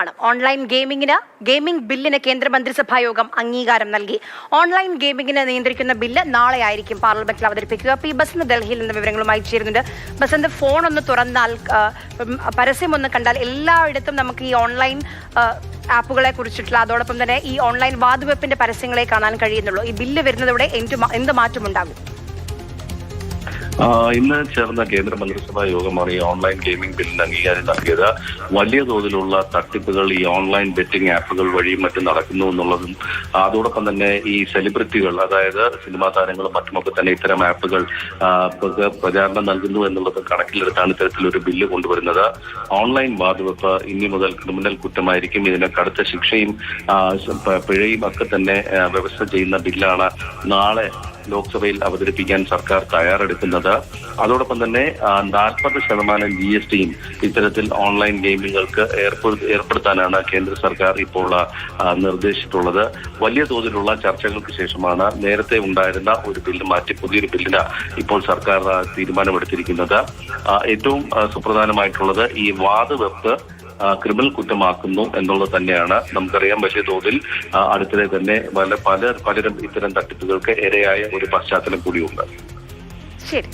ആണ്. Online gaming ബില്ലിന് കേന്ദ്രമന്ത്രിസഭാ യോഗം അംഗീകാരം നൽകി. ഓൺലൈൻ ഗെയിമിംഗിനെ നിയന്ത്രിക്കുന്ന ബില്ല് നാളെ ആയിരിക്കും പാർലമെന്റിൽ അവതരിപ്പിക്കുക. പി ബസന്ത് ഡൽഹിയിൽ നിന്ന് വിവരങ്ങളുമായി ചേരുന്നുണ്ട്. ബസന്ത്, ഫോൺ ഒന്ന് തുറന്നാൽ, പരസ്യം ഒന്ന് കണ്ടാൽ എല്ലായിടത്തും നമുക്ക് ഈ ഓൺലൈൻ ആപ്പുകളെ കുറിച്ചിട്ടുള്ള, അതോടൊപ്പം തന്നെ ഈ ഓൺലൈൻ വാതുവെപ്പിന്റെ പരസ്യങ്ങളെ കാണാൻ കഴിയുന്നുള്ളൂ. ഈ ബില്ല് വരുന്നതോടെ എന്ത് മാറ്റമുണ്ടാകും? ഇന്ന് ചേർന്ന കേന്ദ്ര മന്ത്രിസഭാ യോഗമാണ് ഈ ഓൺലൈൻ ഗെയിമിംഗ് ബില്ലിന് അംഗീകാരം നൽകിയത്. വലിയ തോതിലുള്ള തട്ടിപ്പുകൾ ഈ ഓൺലൈൻ ബെറ്റിംഗ് ആപ്പുകൾ വഴിയും മറ്റും നടക്കുന്നു എന്നുള്ളതും, അതോടൊപ്പം തന്നെ ഈ സെലിബ്രിറ്റികൾ, അതായത് സിനിമാ താരങ്ങളും മറ്റുമൊക്കെ തന്നെ ഇത്തരം ആപ്പുകൾ പ്രചാരണം നൽകുന്നു എന്നുള്ളത് കണക്കിലെടുത്താണ് ഇത്തരത്തിലൊരു ബില്ല് കൊണ്ടുവരുന്നത്. ഓൺലൈൻ വാതുവെപ്പ് ഇനി മുതൽ ക്രിമിനൽ കുറ്റമായിരിക്കും. ഇതിന് കടുത്ത ശിക്ഷയും പിഴയും ഒക്കെ തന്നെ വ്യവസ്ഥ ചെയ്യുന്ന ബില്ലാണ് നാളെ ലോക്സഭയിൽ അവതരിപ്പിക്കാൻ സർക്കാർ തയ്യാറെടുക്കുന്നത്. അതോടൊപ്പം തന്നെ 40% GSTയും ഇത്തരത്തിൽ ഓൺലൈൻ ഗെയിമിങ്ങൾക്ക് ഏർപ്പെടുത്താനാണ് കേന്ദ്ര സർക്കാർ ഇപ്പോൾ നിർദ്ദേശിച്ചിട്ടുള്ളത്. വലിയ തോതിലുള്ള ചർച്ചകൾക്ക് ശേഷമാണ് നേരത്തെ ഉണ്ടായിരുന്ന ഒരു ബില്ല് മാറ്റി പുതിയൊരു ബില്ലിന് ഇപ്പോൾ സർക്കാർ തീരുമാനമെടുത്തിരിക്കുന്നത്. ഏറ്റവും സുപ്രധാനമായിട്ടുള്ളത് ഈ വാതുവെപ്പ് ക്രിമിനൽ കുറ്റമാക്കുന്നു എന്നുള്ളത് തന്നെയാണ്. നമുക്കറിയാം, വലിയ തോതിൽ അടുത്തിടെ തന്നെ പലരും ഇത്തരം തട്ടിപ്പുകൾക്ക് ഇരയായ ഒരു പശ്ചാത്തലം കൂടിയുണ്ട്. ശരി.